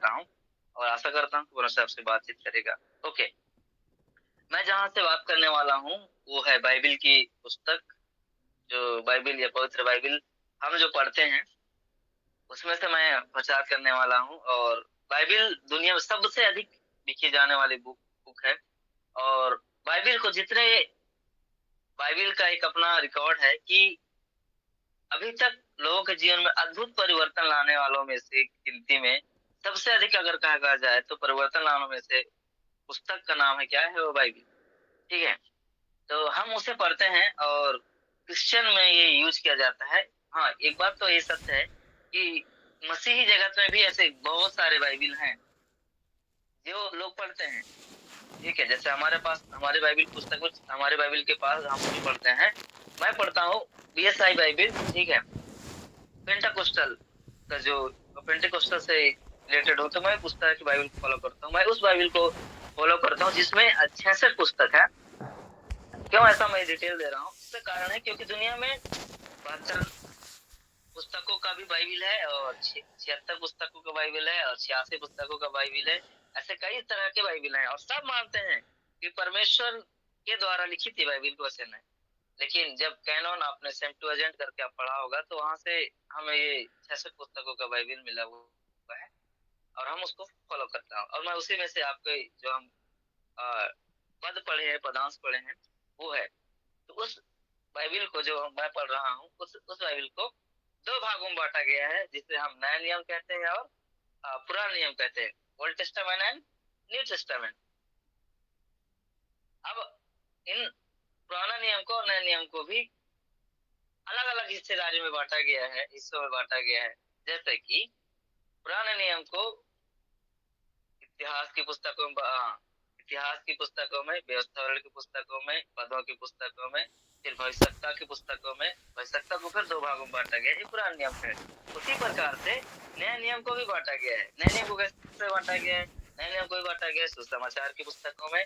रहा हूँ और आशा करता हूँ कि पुनः से आपसे बातचीत करेगा। ओके, मैं जहाँ से बात करने वाला हूँ वो है बाइबिल की पुस्तक, जो बाइबिल या पवित्र बाइबिल हम जो पढ़ते हैं उसमें से मैं प्रचार करने वाला हूँ। और बाइबिल दुनिया में सबसे अधिक लिखी जाने वाली बुक बुक है। और बाइबिल को जितने बाइबिल का एक अपना रिकॉर्ड है कि अभी तक लोगों के जीवन में अद्भुत परिवर्तन लाने वालों में से गिनती में सबसे अधिक अगर कहा जाए तो परिवर्तन लाने में से पुस्तक का नाम है, क्या है वो, बाइबिल। ठीक है, तो हम उसे पढ़ते हैं और क्रिश्चियन में ये यूज किया जाता है। हाँ, एक बात तो ये सत्य है कि मसीही जगत में भी ऐसे बहुत सारे बाइबिल हैं जो लोग पढ़ते हैं। ठीक है, जैसे हमारे पास हमारे बाइबिल पुस्तक में, हमारे बाइबिल के पास हम जो पढ़ते हैं, मैं पढ़ता हूँ बीएसआई बाइबिल। ठीक है, पेंटाकोस्टल का जो पेंटाकोस्टल से रिलेटेड हो, तो मैं उस तरह की बाइबिल को फॉलो करता हूँ। मैं उस बाइबिल को फॉलो करता हूँ जिसमें 66 पुस्तक है। क्यों ऐसा मैं डिटेल दे रहा हूँ, इसका कारण है क्योंकि दुनिया में 72 पुस्तकों का भी बाइबिल है और 76 पुस्तकों का बाइबिल है और 86 पुस्तकों का बाइबिल है। ऐसे कई तरह के बाइबिल हैं और सब मानते हैं कि परमेश्वर के द्वारा लिखित ये बाइबिल को वचन है। लेकिन जब कैनन आपने सेप्टुअजिंट करके आप पढ़ा होगा तो वहां से हमें ये 66 पुस्तकों का बाइबिल मिला हुआ है और हम उसको फॉलो करते हैं। और मैं उसी में से आपके जो हम अ, पद पढ़े हैं, पदांश पढ़े हैं, वो है। तो उस बाइबिल को जो मैं पढ़ रहा हूँ उस बाइबिल को दो भागों में बांटा गया है, जिसे हम नया नियम कहते हैं और पुराना नियम कहते हैं, old testament and new testament. अब इन पुराना नियम को और नए नियम को भी अलग अलग हिस्सेदारी में बांटा गया है, हिस्सों में बांटा गया है। जैसे कि पुराने नियम को इतिहास की पुस्तकों में, इतिहास की पुस्तकों में, व्यवस्थावरण की पुस्तकों में, पदों की पुस्तकों में, फिर भविष्यता की पुस्तकों में, भविष्यता को फिर दो भागों में बांटा गया है, ये पुराना नियम है। उसी प्रकार से नया नियम को भी बांटा गया है। नए नियम को कैसे बांटा गया है? नए नियम को भी बांटा गया है सुसमाचार की पुस्तकों में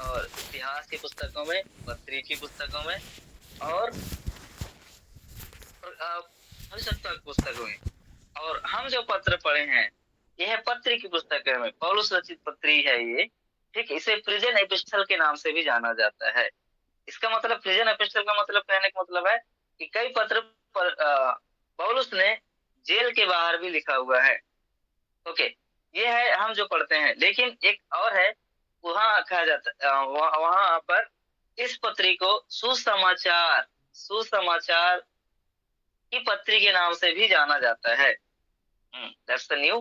और इतिहास की पुस्तकों में, पत्री की पुस्तकों में और भविष्यता की पुस्तकों में। और हम जो पत्र पढ़े हैं यह पत्री की पुस्तक है, पौलुस रचित पत्री है ये। ठीक है, इसे प्रिजन एपिस्टल के नाम से भी जाना जाता है। इसका मतलब, प्रिजन एपिस्टल का मतलब, कहने का मतलब है कि कई पत्र पर पौलुस ने जेल के बाहर भी लिखा हुआ है। ओके, ये है हम जो पढ़ते हैं। लेकिन एक और है, वहां कहा जाता वहां पर इस पत्री को सुसमाचार सुसमाचार की पत्री के नाम से भी जाना जाता है। That's the new.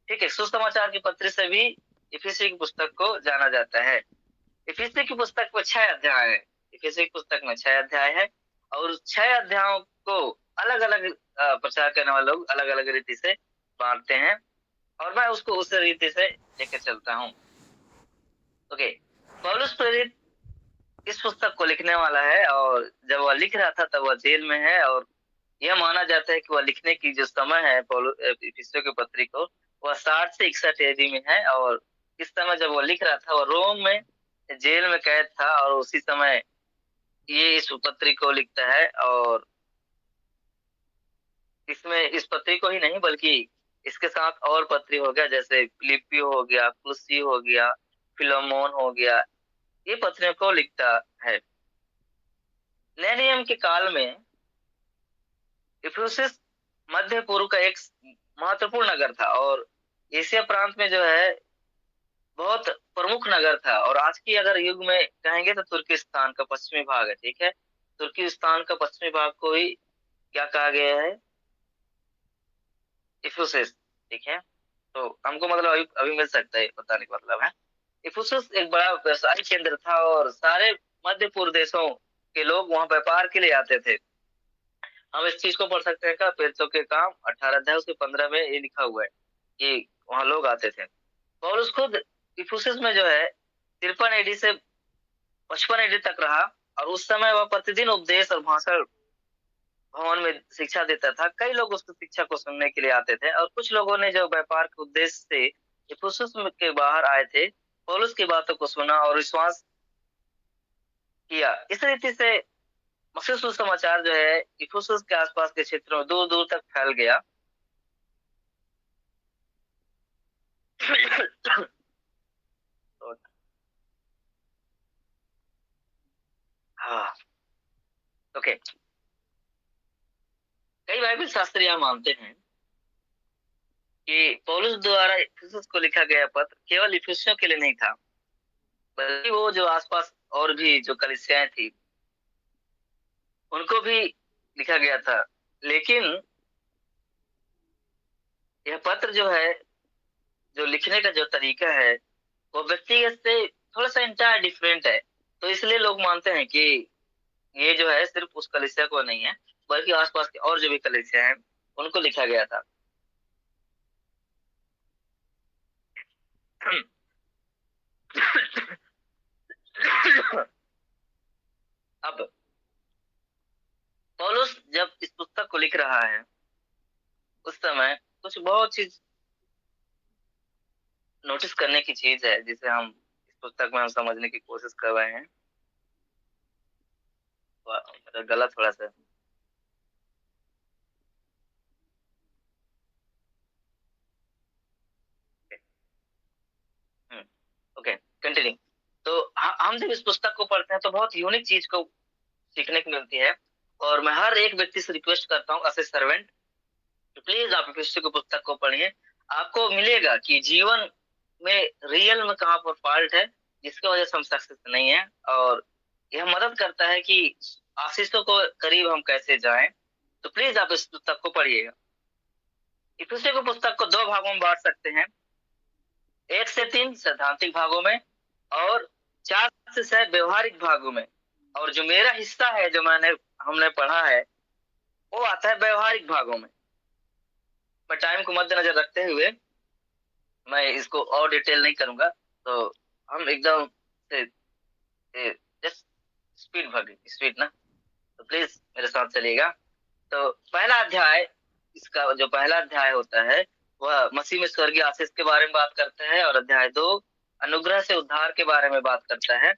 ठीक है, सुसमाचार की पत्री से भी इफिसी की पुस्तक को जाना जाता है। इफिसी की पुस्तक में 6 अध्याय है। इफिसी की पुस्तक में 6 अध्याय है और 6 अध्यायों को अलग अलग प्रचार करने वाले लोग अलग अलग रीति से बांटते हैं और मैं उसको उस रीति से लेकर चलता हूँ। ओके, पौलुस प्रेरित इस पुस्तक को लिखने वाला है और जब वह लिख रहा था तब वह जेल में है। और यह माना जाता है कि वह लिखने की जो समय है इफिसियों के पत्री को, वह 60 से 61 एडी में है। और इस समय जब वह लिख रहा था वह रोम में जेल में कैद था और उसी समय ये इस पत्री को लिखता है। और इसमें इस पत्री को ही नहीं बल्कि इसके साथ और पत्री हो गया, जैसे फिलिपियो हो गया, कुलुस्सी हो गया, फिलोमोन हो गया, ये पत्रियों को लिखता है। नए नियम के काल में इफिसुस मध्य पूर्व का एक महत्वपूर्ण नगर था और एशिया प्रांत में जो है बहुत प्रमुख नगर था। और आज की अगर युग में कहेंगे तो तुर्किस्तान का पश्चिमी भाग है। ठीक है, तुर्किस्तान का पश्चिमी भाग को ही क्या कहा गया है? इफिसुस। ठीक है, तो हमको मतलब अभी अभी मिल सकता है, पता नहीं मतलब है। इफिसुस एक बड़ा व्यवसायिक केंद्र था और सारे मध्य पूर्व देशों के लोग वहां व्यापार के लिए आते थे। हम इस चीज को पढ़ सकते हैं, का पेड़ों के काम 18 अध्याय उसके 15 में ये लिखा हुआ है कि वहां लोग आते थे। पौलुस खुद इफिसुस में जो है 53 एडी से 55 एडी तक रहा और उस समय वह प्रतिदिन उपदेश और भाषण भवन में शिक्षा देता था। कई लोग उसकी शिक्षा को सुनने के लिए आते थे और कुछ लोगों ने जो व्यापार के उद्देश्य से इफिसुस के बाहर आए थे, पौलुस की बातों को सुना और विश्वास किया। इस रीति से मसीह सुसमाचार जो है इफिसुस के आसपास के क्षेत्रों में दूर दूर तक फैल गया। ओके, कई बाइबल शास्त्री यह मानते हैं कि पौलुस द्वारा इफिसुस को लिखा गया पत्र केवल इफिसियों के लिए नहीं था, बल्कि वो जो आसपास और भी जो कलीसियाएं थी उनको भी लिखा गया था। लेकिन यह पत्र जो है, जो लिखने का जो तरीका है, वो व्यक्तिगत से थोड़ा सा इंटायर डिफरेंट है। तो इसलिए लोग मानते हैं कि ये जो है सिर्फ उस कलीसिया को नहीं है, बल्कि आसपास के और जो भी कलीसिया हैं उनको लिखा गया था। अब पौलुस जब इस पुस्तक को लिख रहा है उस समय कुछ बहुत चीज नोटिस करने की चीज है, जिसे हम इस पुस्तक में हम समझने की कोशिश कर रहे हैं। मेरा गला थोड़ा सा ओके, कंटिन्यू। तो हम जब इस पुस्तक को पढ़ते हैं तो बहुत यूनिक चीज को सीखने को मिलती है, और मैं हर एक व्यक्ति से रिक्वेस्ट करता हूँ एज ए सर्वेंट, तो प्लीज आप इफिसियों की पुस्तक को पढ़िए। आपको मिलेगा कि जीवन में रियल में कहाँ पर फॉल्ट है जिसकी वजह से हम सक्सेस नहीं है, और यह मदद करता है कि आशीषों को करीब हम कैसे जाएं। तो प्लीज आप इस पुस्तक को पढ़िएगा। इफिसियों की पुस्तक को दो भागों में बांट सकते हैं, 1 से 3 सैद्धांतिक भागों में और 4 से 6 व्यवहारिक भागों में। और जो मेरा हिस्सा है, जो हमने पढ़ा है, वो आता है व्यवहारिक भागों में। मैं टाइम को मद्देनजर रखते हुए मैं इसको और डिटेल नहीं करूंगा, तो हम एकदम से जस्ट स्पीड ना, तो प्लीज मेरे साथ चलिएगा। तो पहला अध्याय, इसका जो पहला अध्याय होता है वह मसीह में स्वर्गीय आशीष के बारे में बात करता है, और अध्याय 2 अनुग्रह से उद्धार के बारे में बात करता है,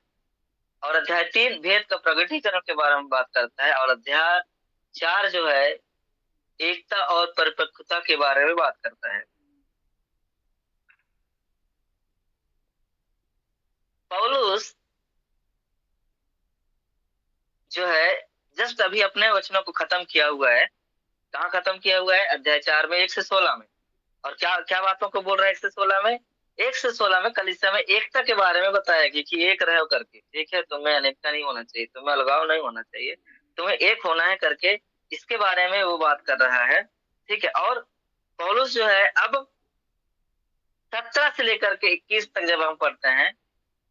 और अध्याय 3 भेद का प्रगटीकरण के बारे में बात करता है, और अध्याय 4 जो है एकता और परिपक्वता के बारे में बात करता है। पौलुस जो है जस्ट अभी अपने वचनों को खत्म किया हुआ है। कहाँ खत्म किया हुआ है? अध्याय 4 में 1 से 16 में। और क्या क्या बातों को बोल रहा है 1 से 16 में? 1 से 16 में कलीसिया में एकता के बारे में बताया कि एक रहो करके, ठीक है, तुम्हें अनेकता नहीं होना चाहिए, तुम्हें अलगाव नहीं होना चाहिए, तुम्हें एक होना है करके, इसके बारे में वो बात कर रहा है। ठीक है। और पौलुस जो है अब 17 से लेकर के 21 तक जब हम पढ़ते हैं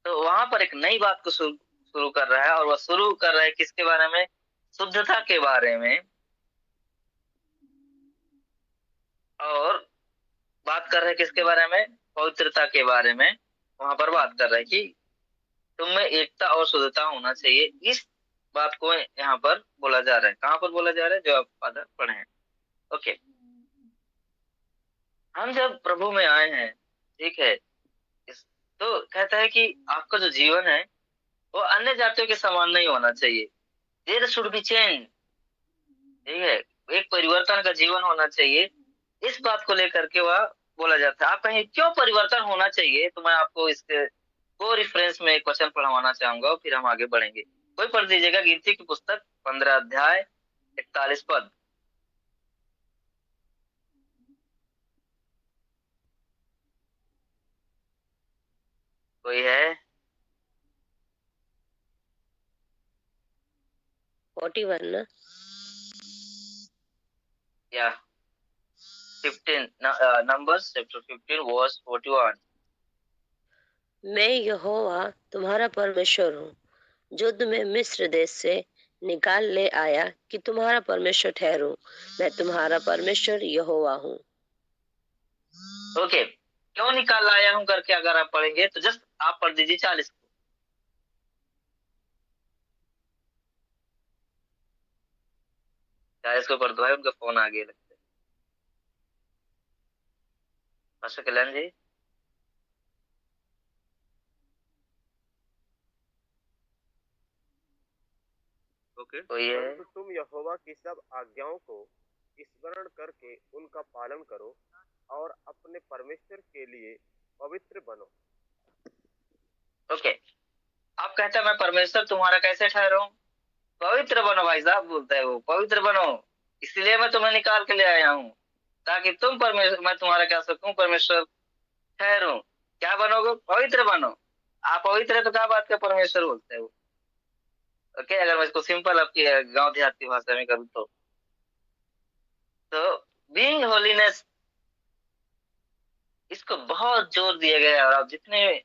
तो वहां पर एक नई बात को शुरू शुरू कर रहा है, और वह शुरू कर रहा है किसके बारे में? शुद्धता के बारे में। और बात कर रहे हैं किसके बारे में? पवित्रता के बारे में। वहां पर बात कर रहे हैं कि तुम में एकता और शुद्धता होना चाहिए। इस बात को यहाँ पर बोला जा रहा है। कहाँ पर बोला जा रहा है? जो आप फादर पढ़े हैं। ओके, हम जब प्रभु में आए हैं, ठीक है, इस तो कहता है कि आपका जो जीवन है वो अन्य जातियों के समान नहीं होना चाहिए। There should be change. ठीक है, एक परिवर्तन का जीवन होना चाहिए। इस बात को लेकर के वह बोला जाता है। आप कहें क्यों परिवर्तन होना चाहिए, तो मैं आपको इसके को रेफरेंस में एक क्वेश्चन पढ़वाना चाहूंगा, और फिर हम आगे बढ़ेंगे। कोई पढ़ दीजिएगा गिनती की पुस्तक 15 अध्याय 41 पद। कोई है? 41 ना? या 15 नंबर्स चैप्टर 15 वर्स 41। मैं यहोवा तुम्हारा परमेश्वर हूँ, जो तुम्हें मिस्र देश से निकाल ले आया, कि तुम्हारा परमेश्वर ठहरूं। मैं तुम्हारा परमेश्वर यहोवा हूँ। ओके, क्यों निकाल लाया हूं करके अगर आप पढ़ेंगे तो जस्ट आप पढ़ दीजिए 40 को। 40 को पढ़ दो है, उनका फोन आ गया लगता है। मास्टर कल्याण जी। ओके। तो ये परंतु तुम यहोवा की सब आज्ञाओं को स्मरण करके उनका पालन करो और अपने परमेश्वर के लिए पवित्र बनो। ओके, आप कहते हैं मैं परमेश्वर तुम्हारा कैसे ठहराऊं? पवित्र बनो भाई साहब, बोलता है वो, पवित्र बनो, इसलिए मैं तुम्हें निकाल के ले आया हूँ, ताकि तुम परमेश्वर, मैं तुम्हारा क्या सकूं, परमेश्वर ठहरूं। क्या बनोगे? पवित्र बनो। आप पवित्र है तो क्या बात का परमेश्वर बोलते हैं वो। ओके, अगर मैं इसको सिंपल आपकी गांव देहात की भाषा में करूँ तो बीइंग होलीनेस, इसको बहुत जोर दिया गया है, और आप जितने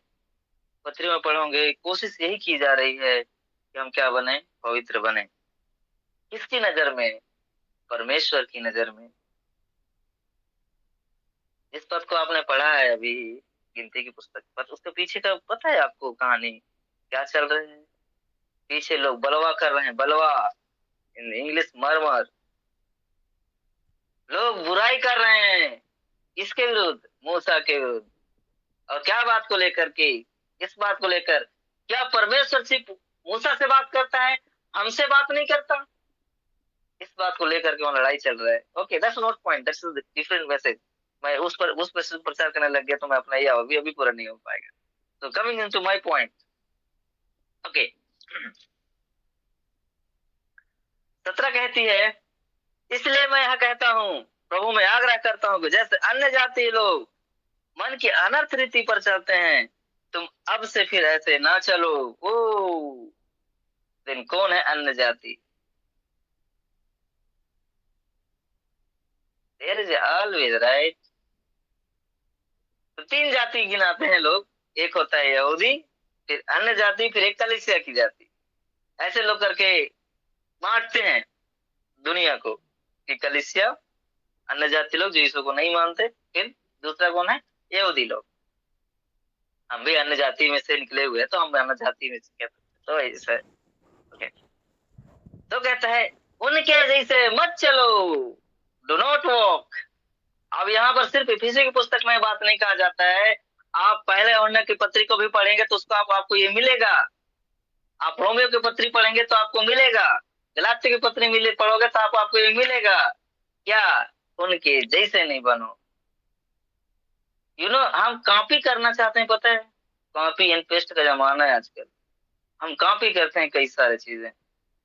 पत्रियों में पढ़ोगे कोशिश यही की जा रही है कि हम क्या बने, पवित्र बने। किसकी नजर में? परमेश्वर की नजर में। इस पद को आपने पढ़ा है अभी गिनती की पुस्तक पर, उसके पीछे का पता है आपको कहानी क्या चल रही है? पीछे लोग बलवा कर रहे हैं, बलवा, इन इंग्लिश मरमर, लोग बुराई कर रहे हैं इसके विरुद्ध, मूसा के विरुद्ध। और क्या बात को लेकर के? इस बात को लेकर, क्या परमेश्वर सिर्फ मूसा से बात करता है, हमसे बात नहीं करता? इस बात को लेकर के वहाँ लड़ाई चल रहा है। Okay, that's not point, that's different message. मैं उस पर प्रचार करने लग गया तो मैं अपना ये अभी अभी पूरा नहीं हो पाएगा। तो coming into my point. Okay, 17 कहती है, इसलिए मैं यह कहता हूँ, प्रभु मैं आग्रह करता हूँ कि जैसे अन्य जाति लोग मन की अनर्थ रीति पर चलते हैं, तुम अब से फिर ऐसे ना चलो। ओ, दिन कौन है अन्य जाति? There is always right. तो 3 जाति गिनाते हैं लोग, एक होता है यहूदी, फिर अन्य जाति, फिर एक कलीसिया की जाति। ऐसे लोग करके बांटते हैं दुनिया को कि कलीसिया, अन्य जाति लोग जो यीशु को नहीं मानते, फिर दूसरा कौन है? यहूदी लोग। हम भी अन्य जाति में से निकले हुए हैं तो हम अन्य जाति में से कहते हैं, तो ऐसा है। ओके, तो कहता है उनके जैसे मत चलो, डू नॉट वॉक। अब यहाँ पर सिर्फ इफिसी की पुस्तक में बात नहीं कहा जाता है, आप पहले यूहन्ना की पत्री को भी पढ़ेंगे तो उसको आपको ये मिलेगा। आप रोमियो की पत्री पढ़ेंगे तो आपको मिलेगा, गलाती की पत्री मिले पढ़ोगे तो आपको ये मिलेगा। क्या? उनके जैसे नहीं बनो। हम कॉपी करना चाहते हैं, पता है? कॉपी एंड पेस्ट का जमाना है आजकल। हम कॉपी करते हैं कई सारी चीजें।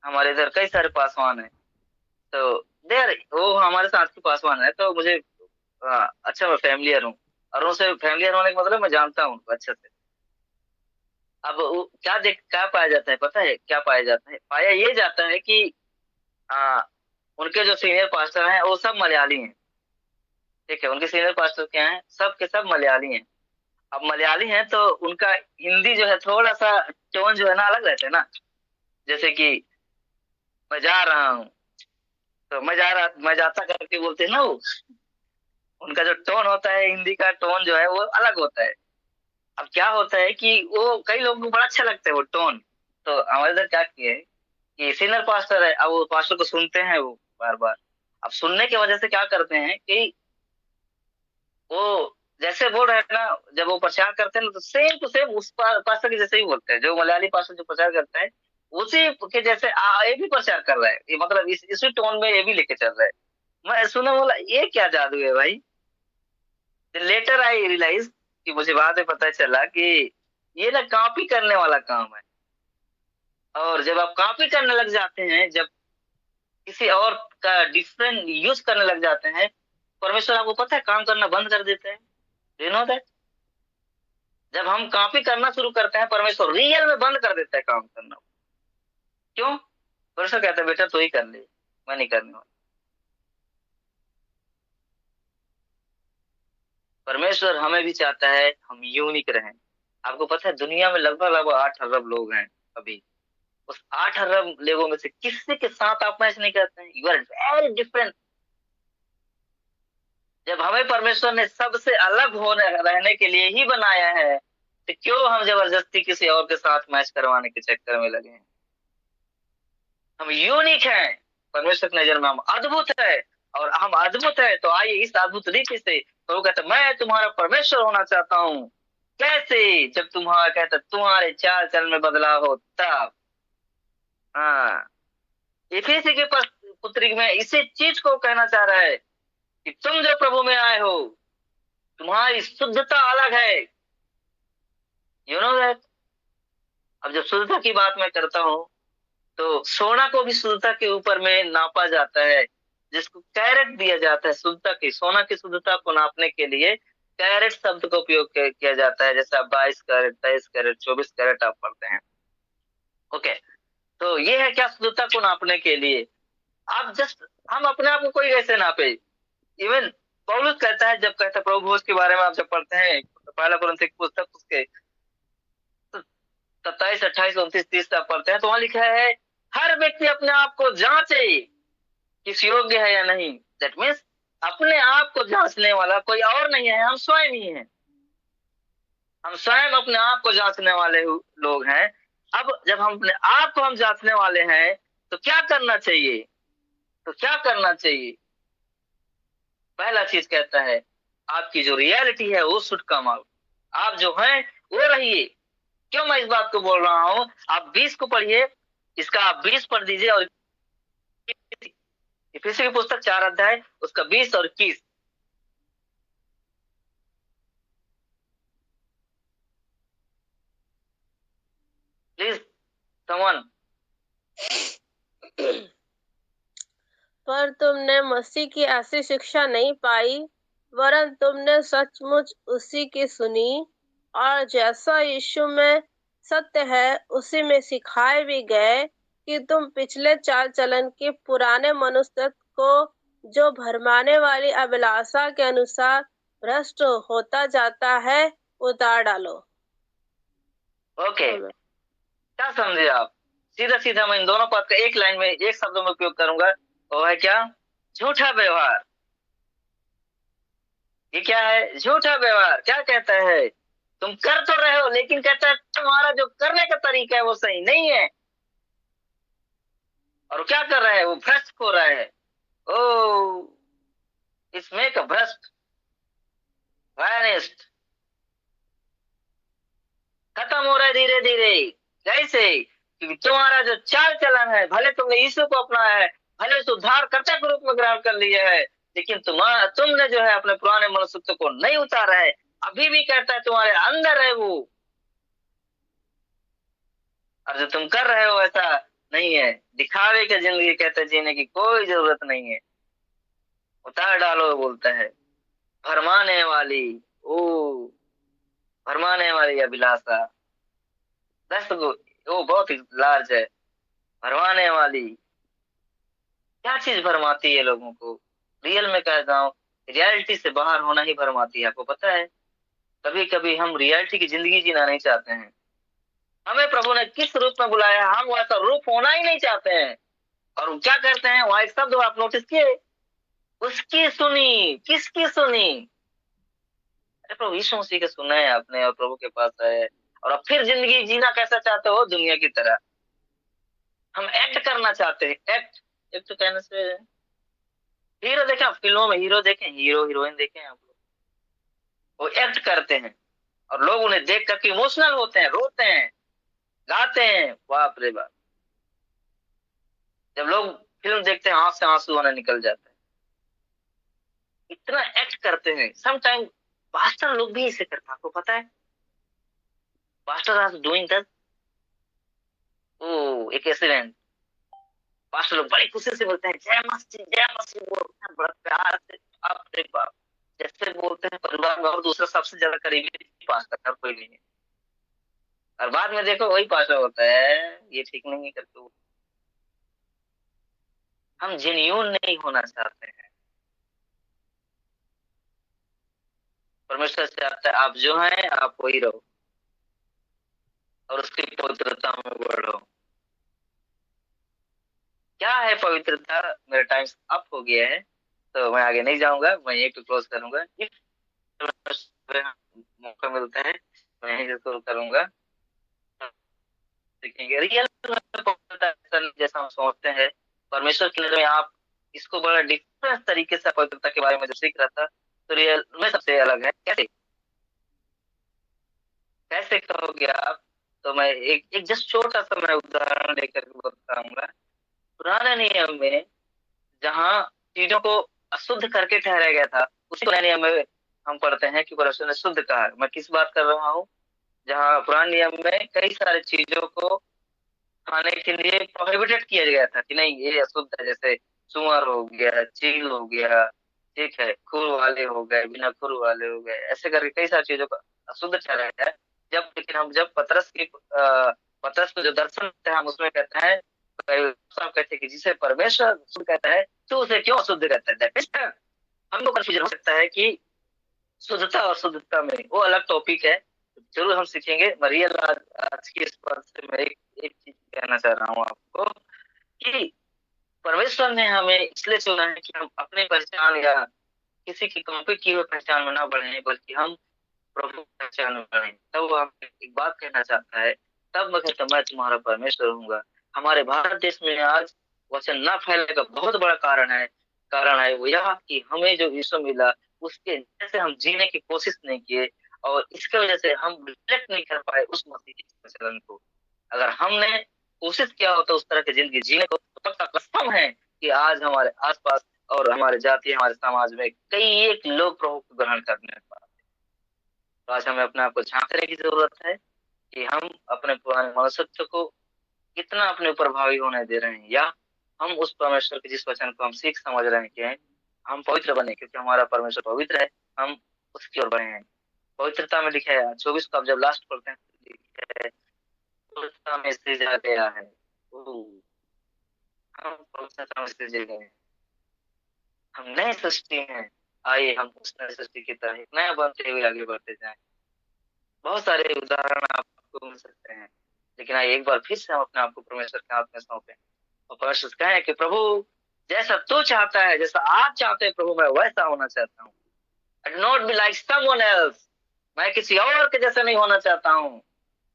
हमारे इधर कई सारे पासवान है, तो देर वो हमारे साथ के पासवान है, तो मुझे अच्छा, मैं फैमिलियर हूँ, और उनसे फैमिलियर होने का मतलब मैं जानता हूँ उनको अच्छे से। अब क्या पाया जाता है, पता है क्या पाया जाता है? पाया ये जाता है कि आ, उनके जो सीनियर पास्टर हैं वो सब मलयाली हैं। ठीक है, उनके सीनियर पास्टर क्या हैं? सब के सब मलयाली हैं। अब मलयाली हैं तो उनका हिंदी जो है थोड़ा सा टोन जो है ना अलग रहता है ना। जैसे कि मैं जा रहा हूँ, तो मैं जाता करके बोलते हैं ना वो, उनका जो टोन होता है, हिंदी का टोन जो है वो अलग होता है। अब क्या होता है कि वो कई लोगों को बड़ा अच्छा लगता है वो टोन। तो हमारे इधर क्या किए कि सीनियर पास्टर है, अब वो पास्टर को सुनते हैं वो बार बार। अब सुनने की वजह से क्या करते हैं कि वो जैसे बोल रहे हैं ना, जब वो प्रचार करते हैं ना, तो सेम टू सेम उस पास्टर के जैसे ही बोलते हैं। जो मलयाली पास्टर जो प्रचार करते हैं उसी के जैसे ये भी प्रचार कर रहा है, ये मतलब इसी टोन में ये भी लेके चल रहा है। मैं सुना, बोला ये क्या जादू है भाई। लेटर आई रियलाइज, कि मुझे बाद में पता चला कि ये ना कॉपी करने वाला काम है। और जब आप कॉपी करने लग जाते हैं, जब किसी और का डिफरेंट यूज करने लग जाते हैं, परमेश्वर आपको पता है काम करना बंद कर देते हैं। Do you know that? जब हम कॉपी करना शुरू करते हैं, परमेश्वर रियल में बंद कर देता है काम करना। क्यों? परमेश्वर कहता है बेटा तू ही कर ले, मैं नहीं करने वाला। परमेश्वर हमें भी चाहता है हम यूनिक रहें। आपको पता है दुनिया में लगभग लगभग 8 अरब लोग हैं अभी। उस 8 अरब लोगों में से किसी के साथ आप मैच नहीं करते हैं। You are very different. जब हमें परमेश्वर ने सबसे अलग होने रहने के लिए ही बनाया है, तो क्यों हम जबरदस्ती किसी और के साथ मैच करवाने के चक्कर में लगे हैं? हम यूनिक हैं, परमेश्वर की नजर में हम अद्भुत है। और हम अद्भुत है तो आइए इस अद्भुत रीति से, तो वो कहता मैं तुम्हारा परमेश्वर होना चाहता हूँ। कैसे? जब तुम्हारा कहता तुम्हारे चाल चलन में बदलाव हो तब। हाँ, इफिसी के पुत्री में इसी चीज को कहना चाह रहा है कि तुम जो प्रभु में आए हो, तुम्हारी शुद्धता अलग है। You know that? अब जब शुद्धता की बात मैं करता हूँ तो सोना को भी शुद्धता के ऊपर में नापा जाता है, जिसको कैरेट दिया जाता है शुद्धता की। सोना की शुद्धता को नापने के लिए कैरेट शब्द का उपयोग किया जाता है। जैसे आप 22 कैरेट, 23 कैरेट, 24 कैरेट आप पढ़ते हैं। ओके, तो ये है क्या, शुद्धता को नापने के लिए। आप जस्ट, हम अपने आप को कोई ऐसे नापे। इवन पौलुस कहता है, जब कहता है प्रभु भोज के बारे में, आप जब पढ़ते हैं पहला कुरिन्थी की पुस्तक, उसके 27, 28, 29, 30 आप पढ़ते हैं, तो वहां लिखा है हर व्यक्ति अपने आप को जांचे किस योग्य है या नहीं। दैट मीन्स अपने आप को जांचने वाला कोई और नहीं है, हम स्वयं ही हैं। हम स्वयं अपने आप को जांचने वाले लोग हैं। अब जब हम अपने आप को हम जांचने वाले हैं, तो क्या करना चाहिए? तो क्या करना चाहिए? पहला चीज कहता है, आपकी जो रियलिटी है वो शुड कम आउट। आप जो हैं वो रहिए। क्यों मैं इस बात को बोल रहा हूं? आप 20 को पढ़िए, इसका आप 20 पढ़ दीजिए, और इफिसी की पुस्तक 4 अध्याय, उसका 20 और 21। Please someone. पर तुमने मसीह की ऐसी शिक्षा नहीं पाई, वरन तुमने सचमुच उसी की सुनी, और जैसा यीशु में सत्य है उसी में सिखाए भी गए, कि तुम पिछले चाल चलन के पुराने मनुष्य को, जो भरमाने वाली अभिलाषा के अनुसार भ्रष्ट होता जाता है, उतार डालो। ओके, क्या समझे आप? सीधा सीधा मैं इन दोनों पद का एक लाइन में, एक शब्द में उपयोग करूंगा, वो है क्या? झूठा व्यवहार। ये क्या है? झूठा व्यवहार। क्या कहता है? तुम कर तो रहे हो, लेकिन कहता है तुम्हारा जो करने का तरीका है वो सही नहीं है। और क्या कर रहा है? वो भ्रष्ट हो रहा है। ओ, इसमें का भ्रष्ट, वायनिस्ट खत्म हो रहा है धीरे धीरे। कैसे? क्योंकि तुम्हारा जो चाल चलन है, भले तुमने यीशु को अपनाया है, भले उस उद्धारकर्ता के रूप में ग्रहण कर लिया है, लेकिन तुमने जो है अपने पुराने मनुष्यत्व को नहीं उतारा है। अभी भी कहता है तुम्हारे अंदर है वो, और जो तुम कर रहे हो ऐसा नहीं है। दिखावे की जिंदगी कहते जीने की कोई जरूरत नहीं है। उतार डालो बोलता है। भरमाने वाली, ओ भरमाने वाली अभिलाषा, वो बहुत ही लार्ज है। भरमाने वाली क्या चीज भरमाती है लोगों को? रियल में कहता हूँ, रियलिटी से बाहर होना ही भरमाती है। आपको पता है, कभी कभी हम रियलिटी की जिंदगी जीना नहीं चाहते हैं। हमें प्रभु ने किस रूप में बुलाया, हम वैसा रूप होना ही नहीं चाहते हैं। और क्या करते हैं? वहां एक शब्द आप नोटिस किए, उसकी सुनी। किसकी सुनी? अरे प्रभु यीशु मसीह के सुना है आपने, और प्रभु के पास आए, और अब फिर जिंदगी जीना कैसा चाहते हो? दुनिया की तरह। हम एक्ट करना चाहते हैं। एक्ट कहने से, हीरो देखे आप फिल्मों में, हीरो देखें, हीरो हीरोइन देखें आप लोग, वो एक्ट करते हैं, और लोग उन्हें देख करके इमोशनल होते हैं, रोते हैं, गाते हैं। बाप रे बाप, जब लोग फिल्म देखते हैं आंख से आंसू आना निकल जाता है। इतना एक्ट करते हैं। समटाइम पास्टर लोग भी इसे करते हैं। आपको पता है, पास्टर आर डूइंग दैट। ओ, एक इंसिडेंट, पास्टर लोग बड़ी खुशी से बोलते हैं जय मसीह, जय मसीह, बोलते हैं बड़ा प्यार से। बाप रे बाप, जैसे बोलते हैं परिवार में और दूसरा सबसे ज्यादा करीबी पास्टर, और कोई नहीं है। और बाद में देखो वही पास्टर होता है, ये ठीक नहीं करते हो। हम जेन्यून नहीं होना चाहते हैं। परमेश्वर से आता है, आप जो हैं आप वही रहो, और उसकी पवित्रता में बढ़ो। क्या है पवित्रता? मेरा टाइम अप हो गया है, तो मैं आगे नहीं जाऊंगा, मैं यही तो क्लोज करूंगा। मौका मिलता है मैं यही क्लोज करूंगा। देखेंगे रियल जैसा हम सोचते हैं, परमेश्वर की नजर में आप इसको बड़ा डिफरेंस तरीके से पवित्रता के बारे में जो सीख रहा था, तो रियल में सबसे अलग है। कैसे कैसे कहोगे आप? तो मैं एक जस्ट छोटा सा मैं उदाहरण लेकर बताऊंगा। पुराने नियम में जहाँ चीजों को अशुद्ध करके ठहराया गया था, उसी पुराने नियम में हम पढ़ते हैं कि परमेश्वर ने शुद्ध कहा। मैं किस बात कर रहा हूँ? जहाँ पुराने नियम में कई सारी चीजों को खाने के लिए प्रोहिबिटेड किया गया था कि नहीं ये अशुद्ध है, जैसे सुअर हो गया, चील हो गया, ठीक है, खुर वाले हो गए, बिना खुर वाले हो गए, ऐसे करके कई सारी चीजों को अशुद्ध ठहराया है। जब लेकिन हम जब पतरस को जो दर्शन देते हैं हम उसमें कहते हैं, साहब कहते हैं कि जिसे परमेश्वर शुद्ध कहता है तो उसे क्यों अशुद्ध कहता है। That is, हमको कंफ्यूजन हो सकता है कि शुद्धता और शुद्धता में वो अलग टॉपिक है, जरूर हम सीखेंगे। मरियल आज की इस बात से मैं एक चीज कहना चाह रहा हूँ आपको कि परमेश्वर ने हमें इसलिए चुना है कि हम अपनी पहचान या किसी की कॉपी की हुई पहचान में ना बढ़े, बल्कि हम प्रभु की पहचान में बढ़े। तब वो हमें एक बात कहना चाहता है, तब मैं कहता मैं तुम्हारा परमेश्वर हूँगा। हमारे भारत देश में आज वचन न फैलने का बहुत बड़ा कारण है वो यह कि हमें जो यीशु मिला उसके जैसे हम जीने की कोशिश नहीं किए, और इसकी वजह से हम रिफ्लेक्ट नहीं कर पाए उस मसीह के प्रचलन को। अगर हमने कोशिश किया होता उस तरह की जिंदगी जीने को, तो पक्का कसम है कि आज हमारे आसपास और हमारे जाति हमारे समाज में कई एक लोग प्रभु को ग्रहण करने पाते। तो आज हमें अपने आप को झांकने की जरूरत है कि हम अपने पुराने मनुष्यत्व को कितना अपने ऊपर भावी होने दे रहे हैं, या हम उस परमेश्वर के जिस वचन को हम सीख समझ रहे हैं कि हम पवित्र बने, क्योंकि हमारा परमेश्वर पवित्र है, हम उसकी ओर बढ़े हैं। पवित्रता में लिखा है 24 को आप जब लास्ट पढ़ते हैं तो लिखा है पवित्रता में सृजा गया है। हम पवित्रता में सृजे गए हैं, हम नए सृष्टि में। आइए हम उस नए सृष्टि की तरह नया बनते हुए आगे बढ़ते जाएं। बहुत सारे उदाहरण आपको मिल सकते हैं, लेकिन आइए एक बार फिर से हम अपने आप को परमेश्वर के हाथ में सौंपे और परमेश्वर से कहें कि प्रभु जैसा तू चाहता है, जैसा आप चाहते हैं प्रभु, मैं वैसा होना चाहता हूँ। I do not be like someone else. मैं किसी और के जैसा नहीं होना चाहता हूँ,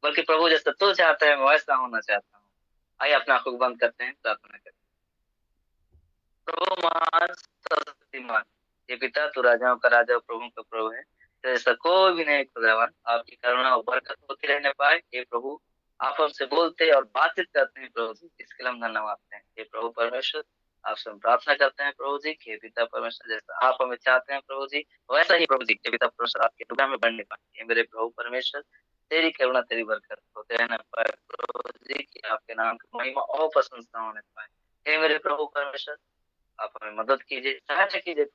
बल्कि प्रभु जैसा तू चाहता है मैं वैसा होना चाहता हूँ। आइए अपना आंखों को बंद करते हैं, प्रार्थना करते हैं। प्रभु महान सर्वशक्तिमान ये पिता तू राजाओं का राजा प्रभु का प्रभु है, तो ऐसा कोई भी नहीं खुदावन। आपकी करुणा और बरकत होती रहने पाए। हे प्रभु आप हमसे बोलते और बातचीत करते हैं प्रभु जी, इसके लिए हम धन्यवाद हैं। हे प्रभु परमेश्वर आपसे हम प्रार्थना करते हैं प्रभु जी कि हे पिता परमेश्वर जैसा आप हमें चाहते हैं प्रभु जी, वैसा ही प्रभु जी हे पिता परमेश्वर आपके दुआ में बढ़ने पाए। मेरे प्रभु परमेश्वर तेरी करुणा तेरी बरकत होते रहना पाए प्रभु जी, कि आपके नाम की महिमा और प्रशंसा होने पाए। हे मेरे प्रभु परमेश्वर आप हमें मदद कीजिए, सहायता कीजिए।